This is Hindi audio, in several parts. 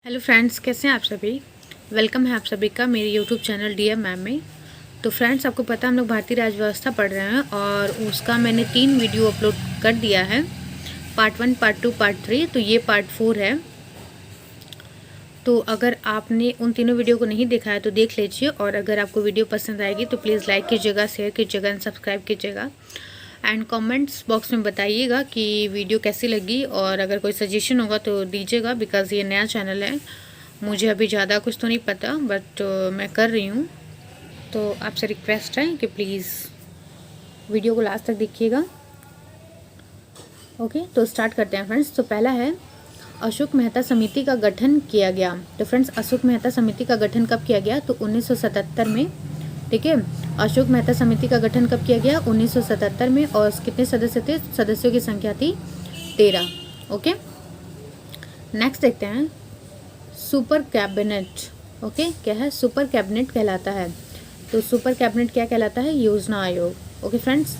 हेलो फ्रेंड्स, कैसे हैं आप सभी। वेलकम है आप सभी का मेरे यूट्यूब चैनल डीएम मैम में। तो फ्रेंड्स, आपको पता है हम लोग भारतीय राज्य व्यवस्था पढ़ रहे हैं और उसका मैंने 3 वीडियो अपलोड कर दिया है, पार्ट 1, पार्ट 2, पार्ट 3। तो ये पार्ट 4 है। तो अगर आपने उन तीनों वीडियो को नहीं देखा है तो देख लीजिए, और अगर आपको वीडियो पसंद आएगी तो प्लीज़ लाइक कीजिएगा, शेयर कीजिएगा एंड सब्सक्राइब कीजिएगा। एंड कमेंट्स बॉक्स में बताइएगा कि वीडियो कैसी लगी, और अगर कोई सजेशन होगा तो दीजिएगा, बिकॉज़ ये नया चैनल है। मुझे अभी ज़्यादा कुछ तो नहीं पता, बट मैं कर रही हूँ। तो आपसे रिक्वेस्ट है कि प्लीज़ वीडियो को लास्ट तक देखिएगा। ओके, तो स्टार्ट करते हैं फ्रेंड्स। तो पहला है, अशोक मेहता समिति का गठन किया गया। तो फ्रेंड्स, अशोक मेहता समिति का गठन कब किया गया? तो 1977 में। ठीक है, अशोक मेहता समिति का गठन कब किया गया? 1977 में। और कितने सदस्य थे? सदस्यों की संख्या थी 13। ओके, नेक्स्ट देखते हैं, सुपर कैबिनेट। ओके, क्या है? सुपर कैबिनेट कहलाता है। तो सुपर कैबिनेट क्या कहलाता है? योजना आयोग। ओके फ्रेंड्स,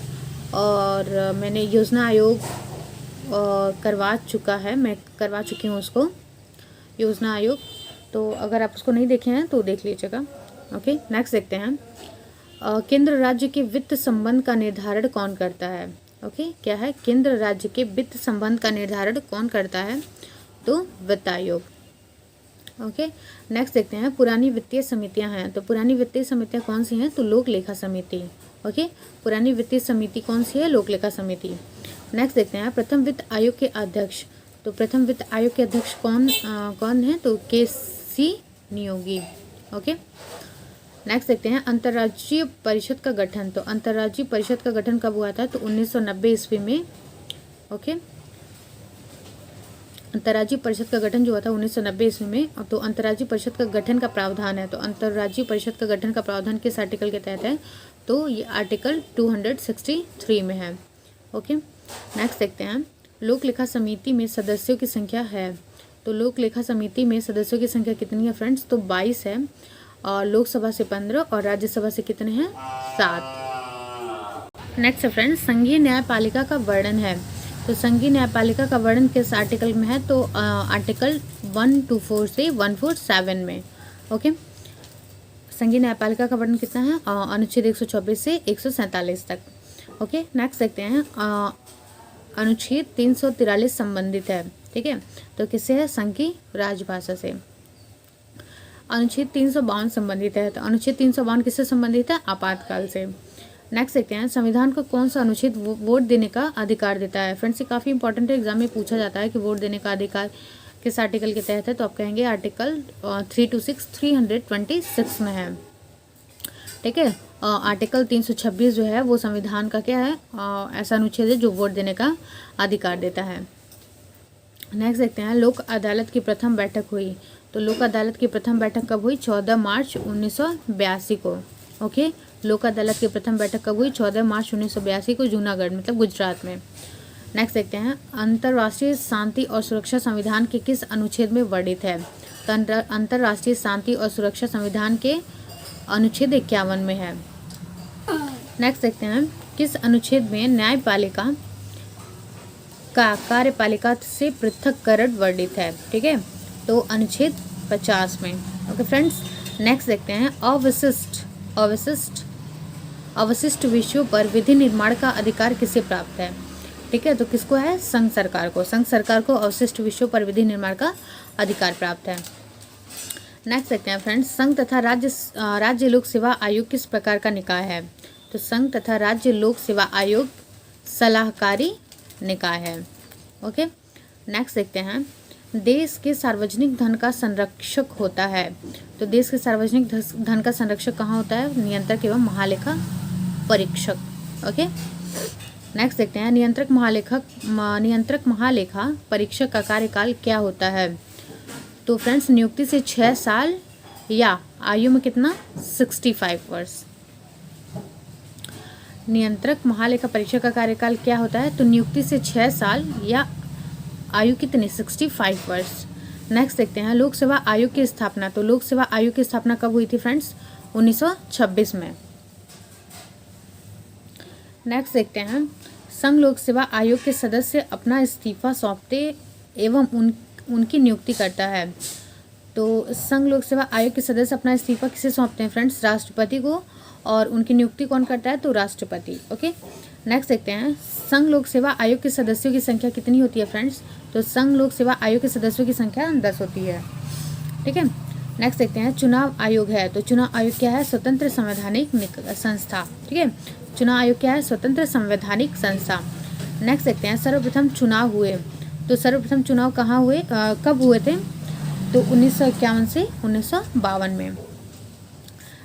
और मैंने योजना आयोग करवा चुका है, मैं करवा चुकी हूँ उसको, योजना आयोग। तो अगर आप उसको नहीं देखे हैं तो देख लीजिएगा। ओके, नेक्स्ट देखते हैं, केंद्र राज्य के वित्त संबंध का निर्धारण कौन करता है? ओके, क्या है? केंद्र राज्य के वित्त संबंध का निर्धारण कौन करता है? तो वित्त आयोग। ओके, नेक्स्ट देखते हैं, पुरानी वित्तीय समितियां हैं। तो पुरानी वित्तीय समितियां कौन सी हैं? तो लोक लेखा समिति। ओके, पुरानी वित्तीय समिति कौन सी है? लोक लेखा समिति। नेक्स्ट देखते हैं, प्रथम वित्त आयोग के अध्यक्ष। तो प्रथम वित्त आयोग के अध्यक्ष कौन है? तो के.सी. नियोगी। ओके, नेक्स्ट देखते हैं, अंतर्राज्यीय परिषद का गठन। तो अंतर्राज्यीय परिषद का गठन कब हुआ था? तो 1990 ईस्वी में। ओके, अंतर्राज्यीय परिषद का गठन जो हुआ था 1990 ईस्वी में। तो अंतर्राज्यीय परिषद का गठन का प्रावधान है, तो अंतर्राज्यीय परिषद का गठन का प्रावधान किस आर्टिकल के तहत है? तो ये आर्टिकल 263 में है। ओके, नेक्स्ट देखते हैं, लोक लेखा समिति में सदस्यों की संख्या है। तो लोक लेखा समिति में सदस्यों की संख्या कितनी है फ्रेंड्स? तो 22 है, और लोकसभा से 15 और राज्यसभा से कितने हैं? 7। नेक्स्ट है फ्रेंड्स, संघीय न्यायपालिका का वर्णन है। तो संघीय न्यायपालिका का वर्णन किस आर्टिकल में है? तो आर्टिकल 124 से 147 में। ओके, संघीय न्यायपालिका का वर्णन कितना है? अनुच्छेद 124 से 147 तक। ओके, नेक्स्ट देखते हैं, अनुच्छेद 343 संबंधित है। ठीक है, तो किससे है? संघ की राजभाषा से। अनुच्छेद 352 संबंधित है। तो अनुच्छेद 352 किससे संबंधित है? आपातकाल से। नेक्स्ट देखते हैं, संविधान को कौन सा अनुच्छेद वोट देने का अधिकार देता है? फ्रेंड्स, ये काफ़ी इंपॉर्टेंट है, एग्जाम में पूछा जाता है कि वोट देने का अधिकार किस आर्टिकल के तहत है? तो आप कहेंगे आर्टिकल 326 में है। ठीक है, आर्टिकल 326 जो है वो संविधान का क्या है? ऐसा अनुच्छेद है जो वोट देने का अधिकार देता है। नेक्स्ट देखते हैं, लोक अदालत की प्रथम बैठक हुई। तो लोक अदालत की प्रथम बैठक कब हुई? 14 मार्च 1982 को। ओके, लोक अदालत की प्रथम बैठक कब हुई? 14 मार्च 1982 को, जूनागढ़ मतलब गुजरात में। नेक्स्ट देखते हैं, अंतर्राष्ट्रीय शांति और सुरक्षा संविधान के किस अनुच्छेद में वर्णित है? तो अंतर्राष्ट्रीय शांति और सुरक्षा संविधान के अनुच्छेद 51 में है। नेक्स्ट देखते हैं, किस अनुच्छेद में न्यायपालिका का कार्यपालिका से पृथक्करण वर्णित है? ठीक है, तो अनुच्छेद 50 में। ओके फ्रेंड्स, नेक्स्ट देखते हैं, अवशिष्ट विषयों पर विधि निर्माण का अधिकार किसे प्राप्त है? ठीक है, तो किसको है? संघ सरकार को। संघ सरकार को अवशिष्ट विषयों पर विधि निर्माण का अधिकार प्राप्त है। नेक्स्ट देखते हैं फ्रेंड्स, संघ तथा राज्य लोक सेवा आयोग किस प्रकार का निकाय है? तो संघ तथा राज्य लोक सेवा आयोग सलाहकारी निकाय है। ओके, नेक्स्ट देखते हैं, देश के सार्वजनिक धन का संरक्षक होता है। तो देश के सार्वजनिक धन का संरक्षक कहाँ होता है? नियंत्रक एवं महालेखा परीक्षक। ओके, नेक्स्ट देखते हैं, नियंत्रक महालेखा परीक्षक का कार्यकाल क्या होता है? तो फ्रेंड्स, नियुक्ति से 6 साल या आयु में कितना? 65 वर्ष। नियंत्रक महालेखा परीक्षक का कार्यकाल क्या होता है? तो नियुक्ति से 6 साल या आयु कितनी? 65 वर्ष। नेक्स्ट देखते हैं, लोक सेवा आयोग की स्थापना। तो लोक सेवा आयोग की स्थापना कब हुई थी फ्रेंड्स? 1926 में। नेक्स्ट देखते हैं, संघ लोक सेवा आयोग के सदस्य अपना इस्तीफा सौंपते एवं उनकी नियुक्ति करता है। तो संघ लोक सेवा आयोग के सदस्य अपना इस्तीफा किसे सौंपते हैं फ्रेंड्स? राष्ट्रपति को। और उनकी नियुक्ति कौन करता है? तो राष्ट्रपति। ओके, नेक्स्ट देखते हैं, संघ लोक सेवा आयोग के सदस्यों की संख्या कितनी होती है फ्रेंड्स? तो संघ लोक सेवा आयोग के सदस्यों की संख्या 10 होती है। ठीक है, नेक्स्ट देखते हैं, चुनाव आयोग है, तो चुनाव आयोग क्या है? स्वतंत्र संवैधानिक संस्था। ठीक है, चुनाव आयोग क्या है? स्वतंत्र संवैधानिक संस्था। नेक्स्ट देखते हैं, सर्वप्रथम चुनाव हुए, तो सर्वप्रथम चुनाव कहाँ हुए, कब हुए थे? तो 1951 से 1952 में।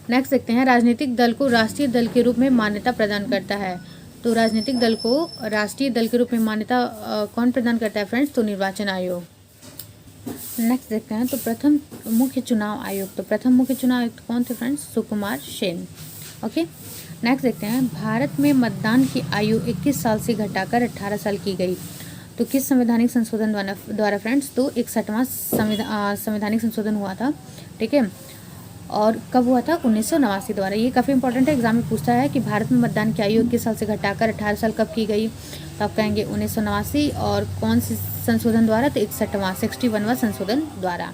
नेक्स्ट देखते हैं, राजनीतिक दल को राष्ट्रीय दल के रूप में मान्यता प्रदान करता है, तो राजनीतिक दल को राष्ट्रीय दल के रूप में मान्यता कौन प्रदान करता है फ्रेंड्स? तो निर्वाचन आयोग। नेक्स्ट देखते हैं, तो प्रथम मुख्य चुनाव आयुक्त, तो प्रथम मुख्य चुनाव आयुक्त कौन थे friends? Sukumar Sen. Okay, next देखते हैं, भारत में मतदान की आयु 21 साल से घटाकर 18 साल की गई, तो किस संवैधानिक संशोधन द्वारा फ्रेंड्स? तो 61वां संवैधानिक संशोधन हुआ था। ठीक है, और कब हुआ था? 1989 द्वारा। ये काफ़ी इंपॉर्टेंट है, एग्जाम में पूछता है कि भारत में मतदान की आयु 21 साल से घटाकर 18 साल कब की गई? तो आप कहेंगे 1989। और कौन सी संशोधन द्वारा? तो 61वां संशोधन द्वारा।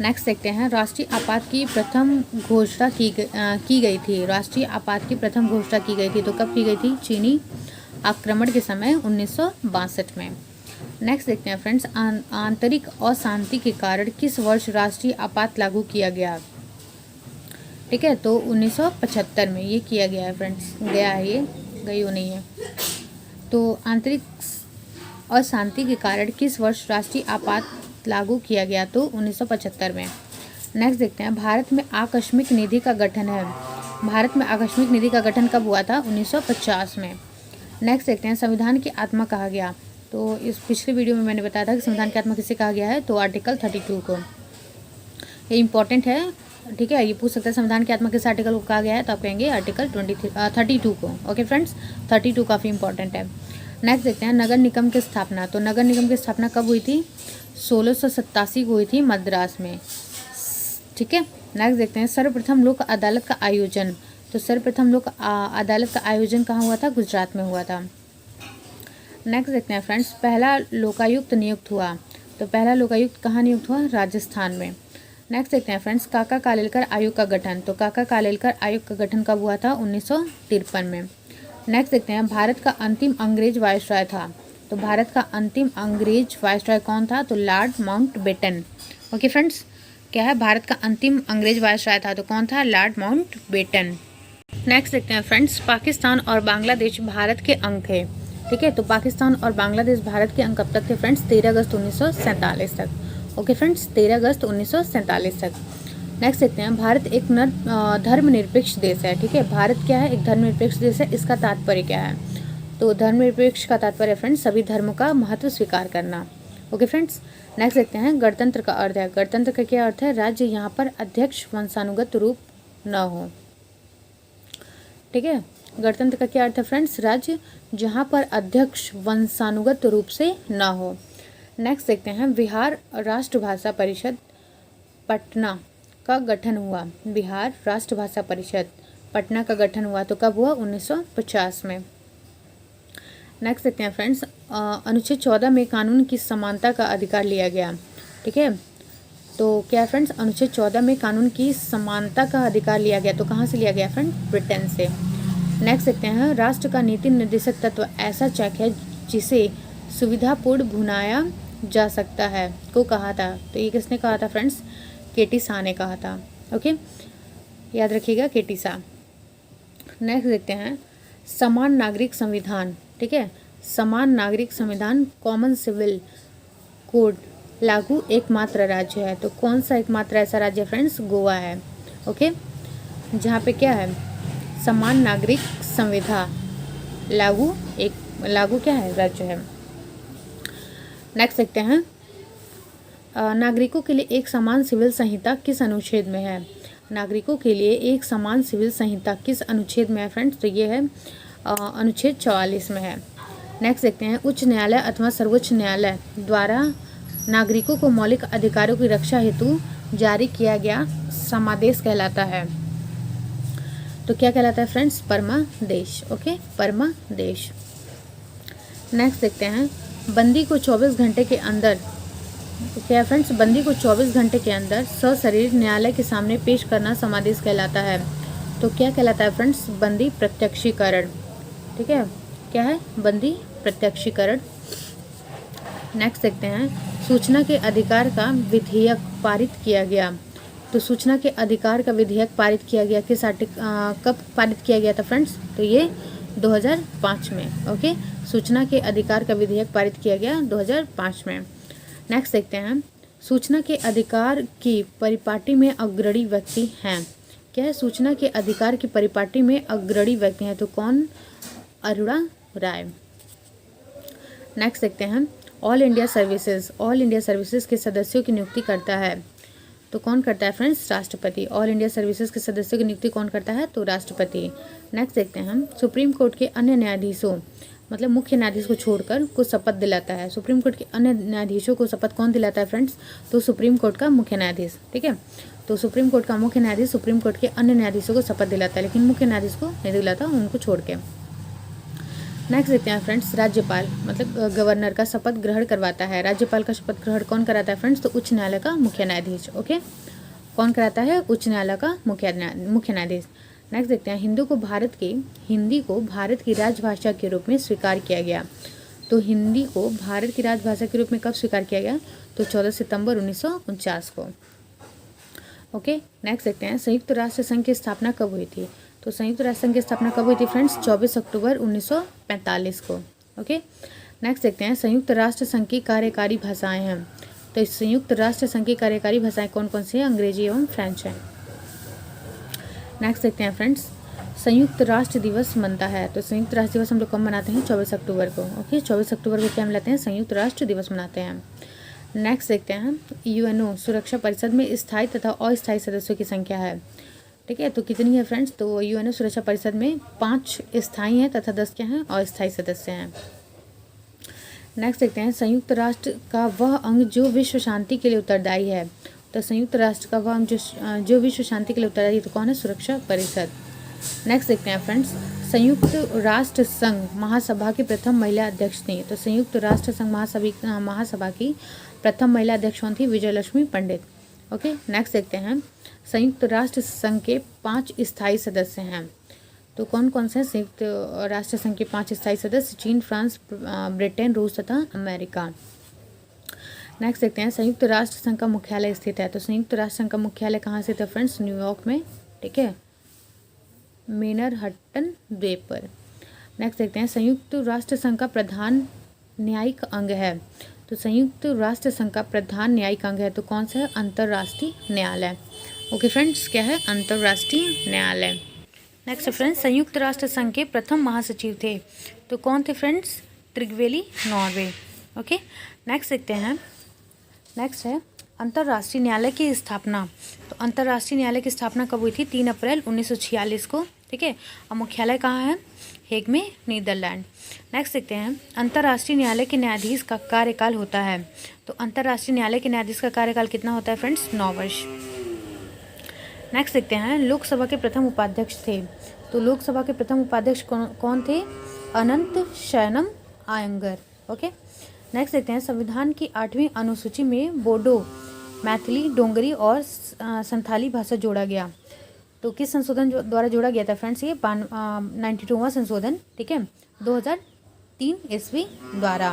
नेक्स्ट देखते हैं, राष्ट्रीय आपात की प्रथम घोषणा की गई थी, राष्ट्रीय आपात की प्रथम घोषणा की गई थी, तो कब की गई थी? चीनी आक्रमण के समय 1962 में। नेक्स्ट देखते हैं फ्रेंड्स, आंतरिक अशांति के कारण किस वर्ष राष्ट्रीय आपात लागू किया गया? ठीक है, तो 1975 में ये किया गया है फ्रेंड्स, गया है, ये गई हो नहीं है। तो आंतरिक अशांति के कारण किस वर्ष राष्ट्रीय आपात लागू किया गया? तो 1975 में। नेक्स्ट देखते हैं, भारत में आकस्मिक निधि का गठन है, भारत में आकस्मिक निधि का गठन कब हुआ था? 1950 में। नेक्स्ट देखते हैं, संविधान की आत्मा कहा गया, तो इस पिछले वीडियो में मैंने बताया था कि संविधान की आत्मा किसे कहा गया है? तो आर्टिकल 32 को। ये इंपॉर्टेंट है, ठीक है, ये पूछ सकता है संविधान की आत्मा किस आर्टिकल को कहा गया है? तो आप कहेंगे आर्टिकल 32 को। ओके फ्रेंड्स, 32 काफ़ी इंपॉर्टेंट है। नेक्स्ट देखते हैं, नगर निगम की स्थापना, तो नगर निगम की स्थापना कब हुई थी? 1687 को हुई थी मद्रास में। ठीक है, नेक्स्ट देखते हैं, सर्वप्रथम लोक अदालत का आयोजन, तो सर्वप्रथम लोक अदालत का आयोजन कहाँ हुआ था? गुजरात में हुआ था। नेक्स्ट देखते हैं फ्रेंड्स, पहला लोकायुक्त नियुक्त हुआ, तो पहला लोकायुक्त कहाँ नियुक्त हुआ? राजस्थान में। नेक्स्ट देखते हैं फ्रेंड्स, काका कालेलकर आयोग का गठन, तो काका कालेलकर आयोग का गठन कब हुआ था? 1953 में। नेक्स्ट देखते हैं, भारत का अंतिम अंग्रेज वायसराय था, तो भारत का अंतिम अंग्रेज वायसराय कौन था? तो लॉर्ड माउंटबेटन। ओके फ्रेंड्स, क्या है? भारत का अंतिम अंग्रेज वायसराय था, तो कौन था? Lord Mountbatten. नेक्स्ट देखते हैं फ्रेंड्स, पाकिस्तान और बांग्लादेश भारत के अंग है। ठीक है, तो पाकिस्तान और बांग्लादेश भारत के अंग कब तक थे फ्रेंड्स? 13 अगस्त 1947 तक। ओके फ्रेंड्स, 13 अगस्त 1947 तक। नेक्स्ट देखते हैं, भारत एक धर्मनिरपेक्ष देश है। ठीक है, भारत क्या है? एक धर्मनिरपेक्ष देश है। इसका तात्पर्य क्या है? तो धर्मनिरपेक्ष का तात्पर्य फ्रेंड्स सभी धर्मों का महत्व स्वीकार करना। ओके फ्रेंड्स, नेक्स्ट देखते हैं, गणतंत्र का अर्थ है, गणतंत्र का क्या अर्थ है? राज्य यहाँ पर अध्यक्ष वंशानुगत रूप न हो। ठीक है, गणतंत्र का क्या अर्थ है फ्रेंड्स? राज्य जहाँ पर अध्यक्ष वंशानुगत रूप से न हो। नेक्स्ट देखते हैं, बिहार राष्ट्रभाषा परिषद पटना का गठन हुआ, बिहार राष्ट्रभाषा परिषद पटना का गठन हुआ, तो कब हुआ? 1950 में। नेक्स्ट देखते हैं फ्रेंड्स, अनुच्छेद 14 में कानून की समानता का अधिकार लिया गया। ठीक है, तो क्या फ्रेंड्स? अनुच्छेद 14 में कानून की समानता का अधिकार लिया गया, तो कहाँ से लिया गया फ्रेंड? ब्रिटेन से। नेक्स्ट देखते हैं, राष्ट्र का नीति निर्देशक तत्व ऐसा चेक है जिसे सुविधापूर्ण भुनाया जा सकता है को कहा था, तो ये किसने कहा था फ्रेंड्स? केटी शाह ने कहा था। ओके, याद रखिएगा, केटी शाह। नेक्स्ट देखते हैं, समान नागरिक संविधान। ठीक है, समान नागरिक संविधान कॉमन सिविल कोड लागू एकमात्र राज्य है, तो कौन सा एकमात्र ऐसा राज्य फ्रेंड्स? गोवा है। ओके, जहाँ पे क्या है? समान नागरिक संविधान लागू क्या है? राज्य है। नेक्स्ट देखते हैं, नागरिकों के लिए एक समान सिविल संहिता किस अनुच्छेद में है? नागरिकों के लिए एक समान सिविल संहिता किस अनुच्छेद में है फ्रेंड्स? तो ये है अनुच्छेद 44 में है। नेक्स्ट देखते हैं, उच्च न्यायालय अथवा सर्वोच्च न्यायालय द्वारा नागरिकों को मौलिक अधिकारों की रक्षा हेतु जारी किया गया समादेश कहलाता है, तो क्या कहलाता है फ्रेंड्स? परमादेश। ओके, परमादेश। नेक्स्ट देखते हैं, बंदी को 24 घंटे के अंदर तो क्या है फ्रेंड्स, बंदी को 24 घंटे के अंदर सशरीर न्यायालय के सामने पेश करना समादेश कहलाता है। तो क्या कहलाता है फ्रेंड्स, बंदी प्रत्यक्षीकरण। ठीक है, क्या है, बंदी प्रत्यक्षीकरण। नेक्स्ट देखते हैं, सूचना के अधिकार का विधेयक पारित किया गया। तो सूचना के अधिकार का विधेयक पारित किया गया किस कब पारित किया गया था फ्रेंड्स, तो ये 2005 में। ओके, सूचना के अधिकार का विधेयक पारित किया गया 2005 में। नेक्स्ट देखते हैं, सूचना के अधिकार की परिपाटी में अग्रणी व्यक्ति हैं। क्या है, सूचना के अधिकार की परिपाटी में अग्रणी व्यक्ति हैं, तो कौन, अरुणा राय। नेक्स्ट देखते हैं, ऑल इंडिया सर्विसेज के सदस्यों की नियुक्ति करता है। तो कौन करता है फ्रेंड्स, राष्ट्रपति। ऑल इंडिया सर्विसेज के सदस्यों की नियुक्ति कौन करता है, तो राष्ट्रपति। नेक्स्ट देखते हैं हम, सुप्रीम कोर्ट के अन्य न्यायाधीशों, मतलब मुख्य न्यायाधीश को छोड़कर को शपथ दिलाता है। सुप्रीम कोर्ट के अन्य न्यायाधीशों को शपथ कौन दिलाता है फ्रेंड्स, तो सुप्रीम कोर्ट का मुख्य न्यायाधीश। ठीक है, तो सुप्रीम कोर्ट का मुख्य न्यायाधीश सुप्रीम कोर्ट के अन्य न्यायाधीशों को शपथ दिलाता है, लेकिन मुख्य न्यायाधीश को नहीं दिलाता, उनको छोड़ के। नेक्स्ट देखते हैं फ्रेंड्स, राज्यपाल मतलब गवर्नर का शपथ ग्रहण करवाता है। राज्यपाल का शपथ ग्रहण कौन कराता है फ्रेंड्स, तो उच्च न्यायालय का मुख्य न्यायाधीश। ओके, कौन कराता है, उच्च न्यायालय का मुख्य न्यायाधीश। नेक्स्ट देखते हैं, हिंदी को भारत की राजभाषा के रूप में स्वीकार किया गया। तो हिंदी को भारत की राजभाषा के रूप में कब स्वीकार किया गया, तो 14 सितंबर 1949 को। ओके, नेक्स्ट देखते हैं, संयुक्त राष्ट्र संघ की स्थापना कब हुई थी। तो संयुक्त राष्ट्र संघ की स्थापना कब हुई थी फ्रेंड्स, 24 अक्टूबर 1945 को। ओके, नेक्स्ट देखते हैं, संयुक्त राष्ट्र संघ की कार्यकारी भाषाएं हैं। तो संयुक्त राष्ट्र संघ की कार्यकारी भाषाएं कौन कौन सी हैं, अंग्रेजी एवं फ्रेंच है। नेक्स्ट देखते हैं फ्रेंड्स, संयुक्त राष्ट्र दिवस मनता है। तो संयुक्त राष्ट्र दिवस हम लोग कब मनाते हैं, 24 अक्टूबर को। ओके, 24 अक्टूबर को क्या मनाते हैं, संयुक्त राष्ट्र दिवस मनाते हैं। नेक्स्ट देखते हैं, यूएनओ सुरक्षा परिषद में स्थायी तथा अस्थायी सदस्यों की संख्या है। ठीक है, तो कितनी है फ्रेंड्स, तो यूएनओ सुरक्षा परिषद में 5 स्थायी हैं तथा 10 क्या हैं, अस्थायी सदस्य हैं। नेक्स्ट देखते हैं, संयुक्त राष्ट्र का वह अंग जो विश्व शांति के लिए उत्तरदायी है। तो संयुक्त राष्ट्र का वह अंग जो विश्व शांति के लिए उत्तरदायी है, तो कौन है, सुरक्षा परिषद। नेक्स्ट देखते हैं फ्रेंड्स, संयुक्त राष्ट्र संघ महासभा की प्रथम महिला अध्यक्ष थी। तो संयुक्त राष्ट्र संघ महासभा की प्रथम महिला अध्यक्ष कौन थी, विजयलक्ष्मी पंडित। ओके, नेक्स्ट देखते हैं, संयुक्त राष्ट्र संघ के 5 स्थायी सदस्य हैं। तो कौन कौन से हैं संयुक्त राष्ट्र संघ के 5 स्थायी सदस्य, चीन, फ्रांस, ब्रिटेन, रूस तथा अमेरिका। नेक्स्ट देखते हैं, संयुक्त राष्ट्र संघ का मुख्यालय स्थित है। तो संयुक्त राष्ट्र संघ का मुख्यालय कहाँ स्थित है फ्रेंड्स, न्यूयॉर्क में। ठीक है, मैनहट्टन द्वीप पर। नेक्स्ट देखते हैं, संयुक्त राष्ट्र संघ का प्रधान न्यायिक अंग है। तो संयुक्त राष्ट्र संघ का प्रधान न्यायिक अंग है, तो कौन सा है, अंतर्राष्ट्रीय न्यायालय। ओके फ्रेंड्स, क्या है, अंतर्राष्ट्रीय न्यायालय। नेक्स्ट फ्रेंड्स, संयुक्त राष्ट्र संघ के प्रथम महासचिव थे। तो कौन थे फ्रेंड्स, त्रिगवेली नॉर्वे। ओके, नेक्स्ट देखते हैं, नेक्स्ट है अंतर्राष्ट्रीय न्यायालय की स्थापना। तो अंतर्राष्ट्रीय न्यायालय की स्थापना कब हुई थी, 3 अप्रैल 1946 को। ठीक है, और मुख्यालय कहाँ है, हेग में, नीदरलैंड। नेक्स्ट देखते हैं, अंतर्राष्ट्रीय न्यायालय के न्यायाधीश का कार्यकाल होता है। तो अंतर्राष्ट्रीय न्यायालय के न्यायाधीश का कार्यकाल कितना होता है फ्रेंड्स, 9 वर्ष। नेक्स्ट देखते हैं, लोकसभा के प्रथम उपाध्यक्ष थे। तो लोकसभा के प्रथम उपाध्यक्ष कौन थे, अनंत शयनम आयंगर। ओके, नेक्स्ट देखते हैं, संविधान की 8वीं अनुसूची में बोडो, मैथिली, डोंगरी और संथाली भाषा जोड़ा गया। तो किस संशोधन द्वारा जोड़ा गया था फ्रेंड्स, ये 92वां संशोधन। ठीक है, 2003 ईस्वी द्वारा।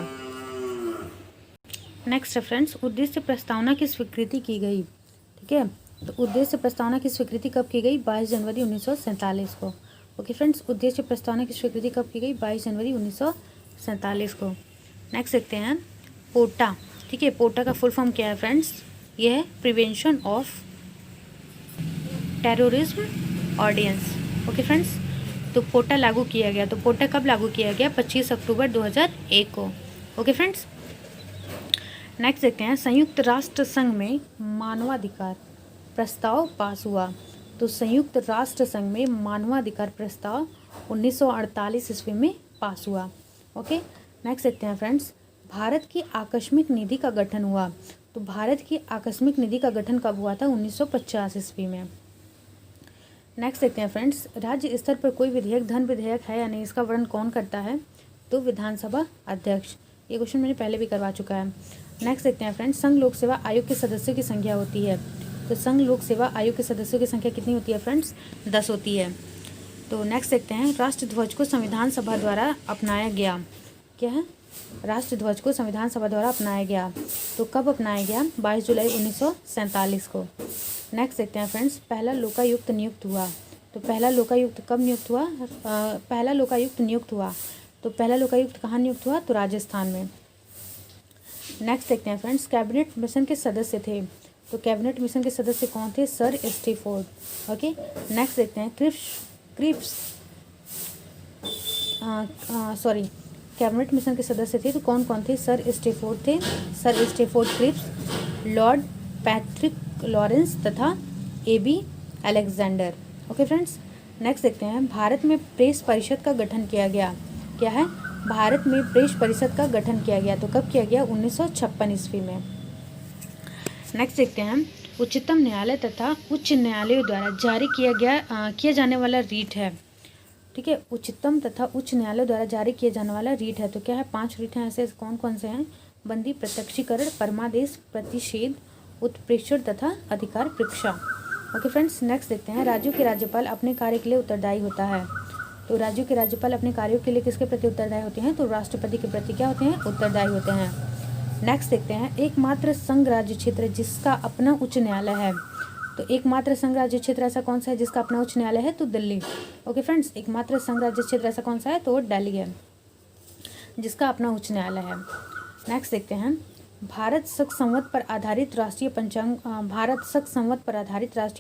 नेक्स्ट फ्रेंड्स, उद्देश्य प्रस्तावना की स्वीकृति की गई। ठीक है, तो उद्देश्य प्रस्तावना की स्वीकृति कब की गई, 22 जनवरी 1947 को। ओके फ्रेंड्स, उद्देश्य प्रस्तावना की स्वीकृति कब की गई, 22 जनवरी 1947 को। नेक्स्ट देखते हैं, पोटा। ठीक है, पोटा का फुल फॉर्म क्या है फ्रेंड्स, ये है prevention of terrorism ordinance. Okay friends, तो पोटा लागू किया गया। तो पोटा कब लागू किया गया, 25 अक्टूबर 2001 को। ओके फ्रेंड्स, नेक्स्ट देखते हैं, संयुक्त राष्ट्र संघ में मानवाधिकार प्रस्ताव पास हुआ। तो संयुक्त राष्ट्र संघ में मानवाधिकार प्रस्ताव 1948 ईस्वी में पास हुआ। ओके, नेक्स्ट देखते हैं फ्रेंड्स, भारत की आकस्मिक निधि का गठन हुआ। तो भारत की आकस्मिक निधि का गठन कब हुआ था, 1950 ईस्वी में। नेक्स्ट देखते हैं फ्रेंड्स, राज्य स्तर पर कोई विधेयक धन विधेयक है या नहीं, इसका वर्णन कौन करता है, तो विधानसभा अध्यक्ष। ये क्वेश्चन मैंने पहले भी करवा चुका है। नेक्स्ट देखते हैं फ्रेंड्स, संघ लोक सेवा आयोग के सदस्यों की संख्या होती है। तो संघ लोक सेवा आयोग के सदस्यों की संख्या कितनी होती है फ्रेंड्स? 10 होती है। तो नेक्स्ट देखते हैं, राष्ट्र ध्वज को संविधान सभा द्वारा अपनाया गया। क्या है? राष्ट्र ध्वज को संविधान सभा द्वारा अपनाया गया। तो कब अपनाया गया? 22 जुलाई 1947 को। नेक्स्ट देखते हैं फ्रेंड्स, पहला लोकायुक्त नियुक्त हुआ। तो पहला लोकायुक्त कब नियुक्त हुआ? पहला लोकायुक्त नियुक्त हुआ। तो पहला लोकायुक्त कहाँ नियुक्त हुआ? तो राजस्थान में। नेक्स्ट देखते हैं फ्रेंड्स, कैबिनेट मिशन के सदस्य थे। तो कैबिनेट मिशन के सदस्य कौन थे? Sir Stafford. ओके। नेक्स्ट देखते हैं, कैबिनेट मिशन के सदस्य थे तो कौन कौन थे? सर स्टैफोर्ड थे, sir Stafford Cripps, lord Patrick Lawrence तथा AB Alexander. Okay friends. Next देखते हैं, भारत में प्रेस परिषद का गठन किया गया। क्या है? भारत में प्रेस परिषद का गठन किया गया। तो कब किया गया? 1956 ईस्वी में। नेक्स्ट देखते हैं, उच्चतम न्यायालय तथा उच्च न्यायालयों द्वारा जारी किया जाने वाला रीट है। ठीक है, उच्चतम तथा उच्च न्यायालय द्वारा जारी किया जाने वाला रीट है। तो क्या है? 5 रीट हैं। ऐसे कौन कौन से हैं? बंदी, प्रत्यक्षीकरण, परमादेश, प्रतिषेध, उत्प्रेषण तथा अधिकार परीक्षा। Okay friends. नेक्स्ट देखते हैं, राज्यों के राज्यपाल अपने कार्य के लिए उत्तरदायी होता है। तो राज्यों के राज्यपाल अपने कार्यों के लिए किसके प्रति उत्तरदायी होते हैं? तो राष्ट्रपति के प्रति क्या होते हैं? उत्तरदायी होते हैं। नेक्स्ट देखते हैं, एकमात्र संघ राज्य क्षेत्र जिसका अपना उच्च न्यायालय है। तो एकमात्र संघ राज्य क्षेत्र ऐसा कौन सा है जिसका अपना उच्च न्यायालय है? तो दिल्ली। ओके फ्रेंड्स, एकमात्र संघ राज्य क्षेत्र ऐसा कौन सा है? तो दिल्ली है जिसका अपना उच्च न्यायालय है। नेक्स्ट देखते हैं, भारत शक संवत पर आधारित राष्ट्रीय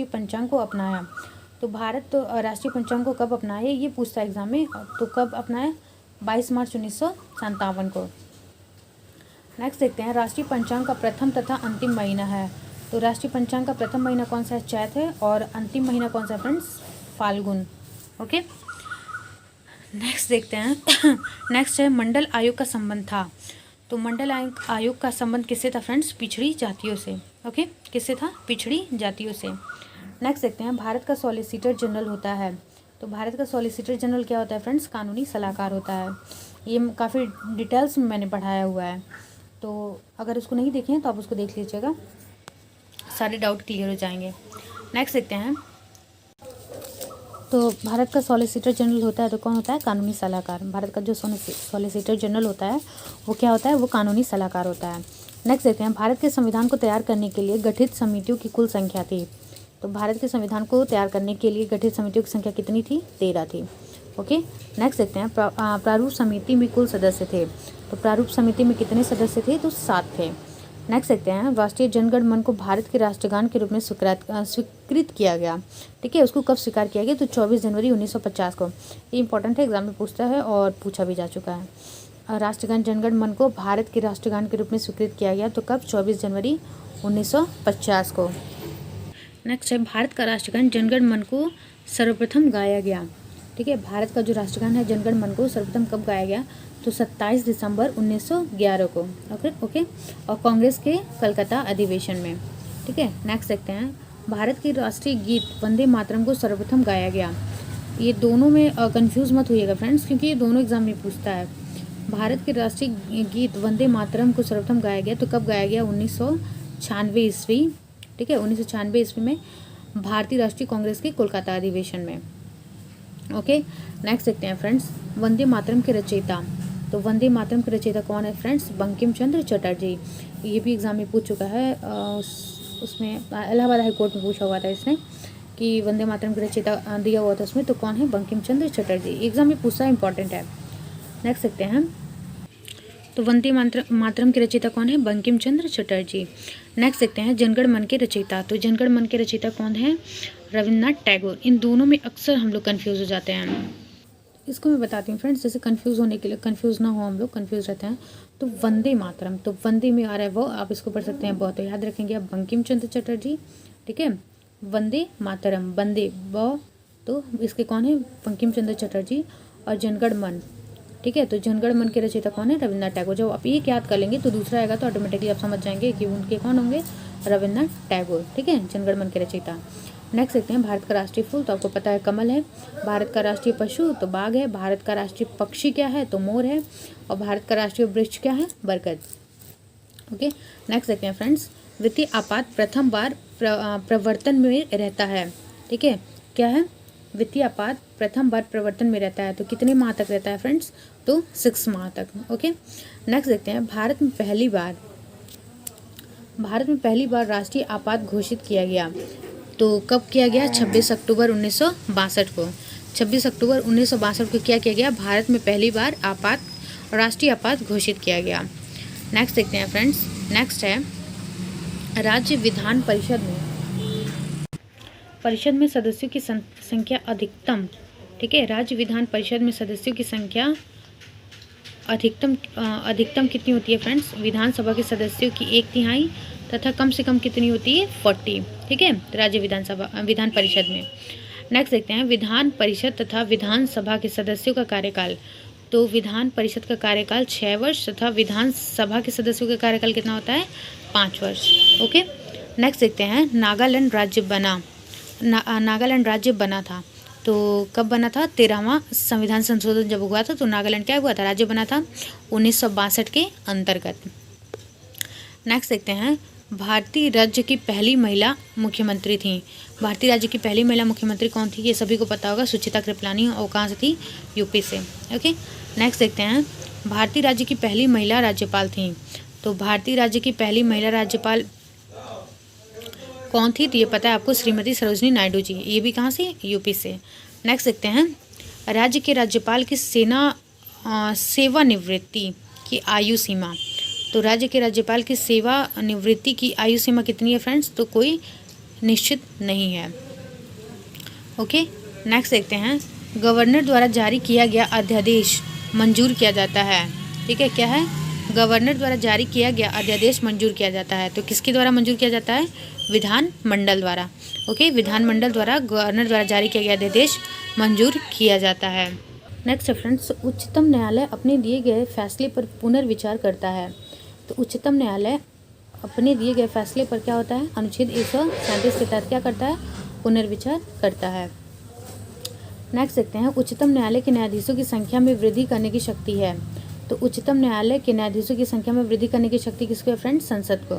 पंचांग को अपनाया। तो भारत तो राष्ट्रीय पंचांग को कब अपनाया? ये पूछता है एग्जाम में। तो कब अपनाया? 22 मार्च 1957 को। नेक्स्ट देखते हैं, राष्ट्रीय पंचांग का प्रथम तथा अंतिम महीना है। तो राष्ट्रीय पंचांग का प्रथम महीना कौन सा है? चैत है। और अंतिम महीना कौन सा है फ्रेंड्स? फाल्गुन। ओके। नेक्स्ट देखते हैं नेक्स्ट है, मंडल आयोग का संबंध था। तो मंडल आयोग का संबंध किससे था फ्रेंड्स? पिछड़ी जातियों से। ओके, किससे था? पिछड़ी जातियों से। नेक्स्ट देखते हैं, भारत का सॉलिसिटर जनरल होता है। तो भारत का सॉलिसिटर जनरल क्या होता है फ्रेंड्स? कानूनी सलाहकार होता है। ये काफ़ी डिटेल्स में मैंने पढ़ाया हुआ है, तो अगर उसको नहीं देखे हैं तो आप उसको देख लीजिएगा, सारे डाउट क्लियर हो जाएंगे। नेक्स्ट देखते हैं, तो भारत का सॉलिसिटर जनरल होता है तो कौन होता है? कानूनी सलाहकार। भारत का जो सॉलिसिटर जनरल होता है वो क्या होता है? वो कानूनी सलाहकार होता है। नेक्स्ट देखते हैं, भारत के संविधान को तैयार करने के लिए गठित समितियों की कुल संख्या थी। तो भारत के संविधान को तैयार करने के लिए गठित समितियों की संख्या कितनी थी? 13 थी। ओके। नेक्स्ट देखते हैं, प्रारूप समिति में कुल सदस्य थे। तो प्रारूप समिति में कितने सदस्य थे? तो 7 थे। नेक्स्ट देखते हैं, राष्ट्रीय जनगण मन को भारत के राष्ट्रगान के रूप में स्वीकृत किया गया। ठीक है, उसको कब स्वीकार किया गया? तो 24 जनवरी 1950 को। ये इंपॉर्टेंट है, एग्जाम में पूछता है और पूछा भी जा चुका है। राष्ट्रगान जनगण मन को भारत के राष्ट्रगान के रूप में स्वीकृत किया गया। तो कब? 24 जनवरी 1950 को। नेक्स्ट है, भारत का राष्ट्रगान जनगण मन को सर्वप्रथम गाया गया। ठीक है, भारत का जो राष्ट्रगान है जनगण मन को सर्वप्रथम कब गाया गया? तो 27 दिसंबर 1911 को। ओके। और कांग्रेस के कलकत्ता अधिवेशन में। ठीक है। नेक्स्ट देखते हैं, भारत के राष्ट्रीय गीत वंदे मातरम को सर्वप्रथम गाया गया। ये दोनों में कंफ्यूज मत होइएगा फ्रेंड्स, क्योंकि ये दोनों एग्जाम में पूछता है। भारत के राष्ट्रीय गीत वंदे मातरम को सर्वप्रथम गाया गया। तो कब गाया गया? 1996 ईस्वी। ठीक है, 1996 ईस्वी में भारतीय राष्ट्रीय कांग्रेस के कोलकाता अधिवेशन में। ओके। नेक्स्ट देखते हैं फ्रेंड्स, वंदे मातरम के रचयिता। तो वंदे मातरम के रचयिता कौन है फ्रेंड्स? बंकिम चंद्र चटर्जी। ये भी एग्जाम में पूछ चुका है। उसमें इलाहाबाद हाई कोर्ट में पूछा हुआ था इसने कि वंदे मातरम के रचयिता दिया हुआ था उसमें, तो कौन है? बंकिम चंद्र चटर्जी। एग्जाम में पूछा, इंपॉर्टेंट है। नेक्स्ट देखते हैं, तो वंदे मातरम के रचयिता कौन है? बंकिम चंद्र चटर्जी। नेक्स्ट देखते हैं, जनगण मन के रचयिता। तो जनगण मन के रचयिता कौन है? रविन्द्रनाथ टैगोर। इन दोनों में अक्सर हम लोग कन्फ्यूज हो जाते हैं। इसको मैं बताती हूँ फ्रेंड्स, जैसे कन्फ्यूज़ होने के लिए, कन्फ्यूज़ ना हो, हम लोग कन्फ्यूज़ रहते हैं। तो वंदे मातरम, तो वंदे में आ रहा है वो, आप इसको पढ़ सकते हैं बहुत, तो याद रखेंगे आप बंकिम चंद्र चटर्जी। ठीक है, वंदे मातरम, वंदे व, तो इसके कौन है? बंकिम चंद्र चटर्जी। और जनगण मन। ठीक है, तो जनगण मन के रचयिता कौन है? रविन्द्रनाथ टैगोर। जब आप एक याद कर लेंगे तो दूसरा आएगा तो ऑटोमेटिकली आप समझ जाएंगे कि उनके कौन होंगे? रविन्द्रनाथ टैगोर। ठीक है, जनगण मन के रचयिता। नेक्स्ट देखते हैं, भारत का राष्ट्रीय फूल। तो आपको पता है कमल है। भारत का राष्ट्रीय पशु तो बाघ है। भारत का राष्ट्रीय पक्षी क्या है? तो मोर है। और भारत का राष्ट्रीय वृक्ष क्या है? बरगद। ओके, नेक्स्ट देखते हैं फ्रेंड्स, वित्तीय आपात प्रथम बार प्रवर्तन में रहता है। ठीक है, क्या है? वित्तीय आपात प्रथम बार प्रवर्तन में रहता है, तो कितने माह तक रहता है फ्रेंड्स? तो 6 माह तक। ओके, नेक्स्ट देखते हैं, भारत में पहली बार राष्ट्रीय आपात घोषित किया गया, तो कब किया गया? 26 अक्टूबर 1962 को। 26 अक्टूबर 1962 को क्या किया गया? भारत में पहली बार राष्ट्रीय आपात घोषित किया गया। नेक्स्ट देखते हैं फ्रेंड्स, नेक्स्ट है, राज्य विधान परिषद में सदस्यों की संख्या अधिकतम। ठीक है, राज्य विधान परिषद में सदस्यों की संख्या अधिकतम कितनी होती है फ्रेंड्स? विधानसभा के सदस्यों की 1/3 तथा कम से कम कितनी होती है? 40। ठीक है, राज्य विधान परिषद में। नेक्स्ट देखते हैं, विधान परिषद तथा विधानसभा के सदस्यों का कार्यकाल। तो विधान परिषद का कार्यकाल 6 वर्ष तथा विधानसभा के सदस्यों का कार्यकाल कितना होता है? 5 वर्ष। ओके, नेक्स्ट देखते हैं, नागालैंड राज्य बना था, तो कब बना था? 13वां संविधान संशोधन जब हुआ था तो नागालैंड क्या हुआ था? राज्य बना था 1962 के अंतर्गत। नेक्स्ट देखते हैं, भारतीय राज्य की पहली महिला मुख्यमंत्री थी। भारतीय राज्य की पहली महिला मुख्यमंत्री कौन थी? ये सभी को पता होगा, सुचित्रा कृपलानी। और कहाँ से थी? यूपी से। ओके, नेक्स्ट देखते हैं, भारतीय राज्य की पहली महिला राज्यपाल थी। तो भारतीय राज्य की पहली महिला राज्यपाल कौन थी? तो ये पता है आपको, श्रीमती सरोजिनी नायडू जी। ये भी कहाँ से? यूपी से। नेक्स्ट देखते हैं, राज्य के राज्यपाल की सेवानिवृत्ति की आयु सीमा। तो राज्य के राज्यपाल की सेवानिवृत्ति की आयु सीमा कितनी है फ्रेंड्स? तो कोई निश्चित नहीं है। ओके, नेक्स्ट देखते हैं, गवर्नर द्वारा जारी किया गया अध्यादेश मंजूर किया जाता है। ठीक है, क्या है? गवर्नर द्वारा जारी किया गया अध्यादेश मंजूर किया जाता है। तो किसके द्वारा मंजूर किया जाता है? विधानमंडल द्वारा। ओके, विधानमंडल द्वारा गवर्नर द्वारा जारी किया गया अध्यादेश मंजूर किया जाता है। नेक्स्ट फ्रेंड्स, उच्चतम न्यायालय अपने दिए गए फैसले पर पुनर्विचार करता है। तो उच्चतम न्यायालय अपने दिए गए फैसले पर क्या होता है? अनुच्छेद 137 के तहत क्या करता है? पुनर्विचार करता है। नेक्स्ट देखते हैं, उच्चतम न्यायालय के न्यायाधीशों की संख्या में वृद्धि करने की शक्ति है। तो उच्चतम न्यायालय के न्यायाधीशों की संख्या में वृद्धि करने की शक्ति किसको है फ्रेंड्स? संसद को।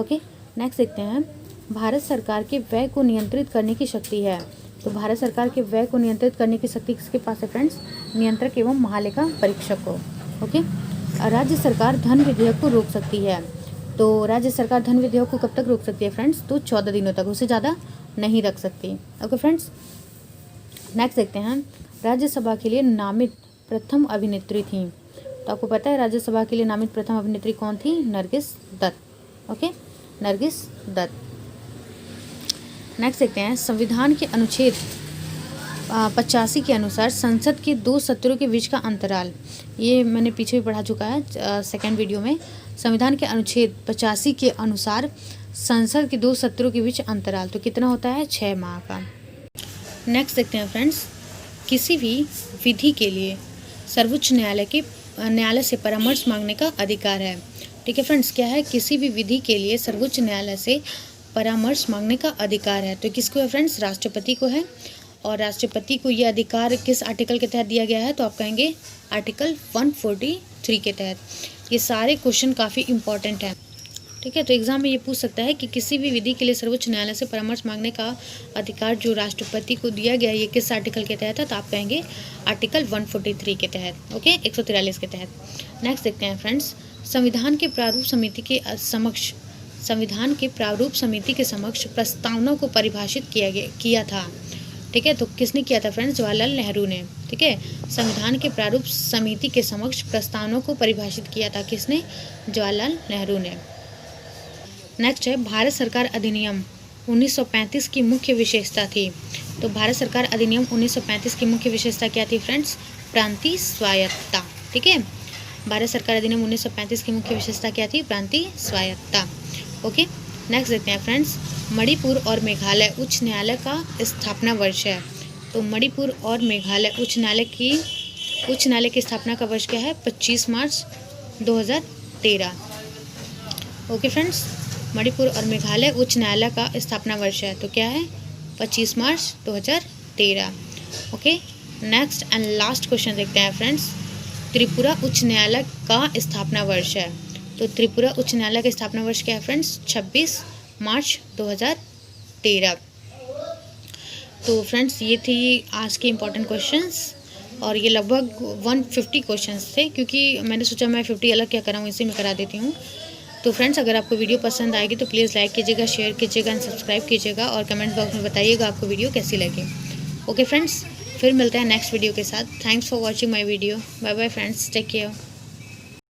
ओके, नेक्स्ट देखते हैं, भारत सरकार के व्यय को नियंत्रित करने की शक्ति है। तो भारत सरकार के व्यय को नियंत्रित करने की शक्ति किसके पास है फ्रेंड्स? नियंत्रक एवं महालेखा परीक्षक को। ओके, राज्य सरकार धन विधेयक को रोक सकती है। तो राज्य सरकार धन विधेयक को कब तक रोक सकती है फ्रेंड्स? तो 14 दिनों तक, उससे ज़्यादा नहीं रख सकती। ओके फ्रेंड्स, नेक्स्ट देखते हैं, राज्यसभा के लिए नामित प्रथम अभिनेत्री थी। तो आपको पता है राज्यसभा के लिए नामित प्रथम अभिनेत्री कौन थी? नरगिस दत्त। ओके, नरगिस दत्त। नेक्स्ट देखते हैं, संविधान के अनुच्छेद 85 के अनुसार संसद के 2 सत्रों के बीच का अंतराल, ये मैंने पीछे भी पढ़ा चुका है सेकेंड वीडियो में। संविधान के अनुच्छेद 85 के अनुसार संसद के 2 सत्रों के बीच अंतराल तो कितना होता है? 6 माह का। नेक्स्ट देखते हैं फ्रेंड्स, किसी भी विधि के लिए सर्वोच्च न्यायालय से परामर्श मांगने का अधिकार है। ठीक है फ्रेंड्स, क्या है? किसी भी विधि के लिए सर्वोच्च न्यायालय से परामर्श मांगने का अधिकार है। तो किसको है फ्रेंड्स? राष्ट्रपति को है। और राष्ट्रपति को यह अधिकार किस आर्टिकल के तहत दिया गया है? तो आप कहेंगे आर्टिकल 143 के तहत। ये सारे क्वेश्चन काफ़ी इंपॉर्टेंट हैं। ठीक है, तो एग्जाम में ये पूछ सकता है कि किसी भी विधि के लिए सर्वोच्च न्यायालय से परामर्श मांगने का अधिकार जो राष्ट्रपति को दिया गया है ये किस आर्टिकल के तहत है? तो आप कहेंगे आर्टिकल 143 के तहत। ओके, 143 के तहत। नेक्स्ट देखते हैं फ्रेंड्स, संविधान के प्रारूप समिति के समक्ष प्रस्तावना को परिभाषित किया था। ठीक है, तो किसने किया था फ्रेंड्स? जवाहरलाल नेहरू ने। ठीक है, संविधान के प्रारूप समिति के समक्ष प्रस्तावना को परिभाषित किया था किसने? जवाहरलाल नेहरू ने। नेक्स्ट है, भारत सरकार अधिनियम 1935 की मुख्य विशेषता थी। तो भारत सरकार अधिनियम 1935 की मुख्य विशेषता क्या थी फ्रेंड्स? प्रांतीय स्वायत्तता। ठीक है, भारत सरकार अधिनियम 1935 की मुख्य विशेषता क्या थी? प्रांतीय स्वायत्तता। ओके, नेक्स्ट देखते हैं फ्रेंड्स, मणिपुर और मेघालय उच्च न्यायालय का स्थापना वर्ष है। तो मणिपुर और मेघालय उच्च न्यायालय की स्थापना का वर्ष क्या है? 25 मार्च 2013। ओके फ्रेंड्स, मणिपुर और मेघालय उच्च न्यायालय का स्थापना वर्ष है। तो क्या है? 25 मार्च 2013। Okay, next and last question देखते हैं फ्रेंड्स, त्रिपुरा उच्च न्यायालय का स्थापना वर्ष है। तो त्रिपुरा उच्च न्यायालय का स्थापना वर्ष क्या है फ्रेंड्स? 26 मार्च 2013। तो फ्रेंड्स ये थी आज के इम्पोर्टेंट क्वेश्चंस, और ये लगभग 150 क्वेश्चंस थे, क्योंकि मैंने सोचा मैं 50 अलग क्या कराऊँ, इसी में करा देती हूँ। तो फ्रेंड्स अगर आपको वीडियो पसंद आएगी तो प्लीज़ लाइक कीजिएगा, शेयर कीजिएगा एंड सब्सक्राइब कीजिएगा, और कमेंट बॉक्स में बताइएगा आपको वीडियो कैसी लगी। ओके फ्रेंड्स, फिर मिलते हैं नेक्स्ट वीडियो के साथ। Thanks for watching my video. Bye bye friends, take care.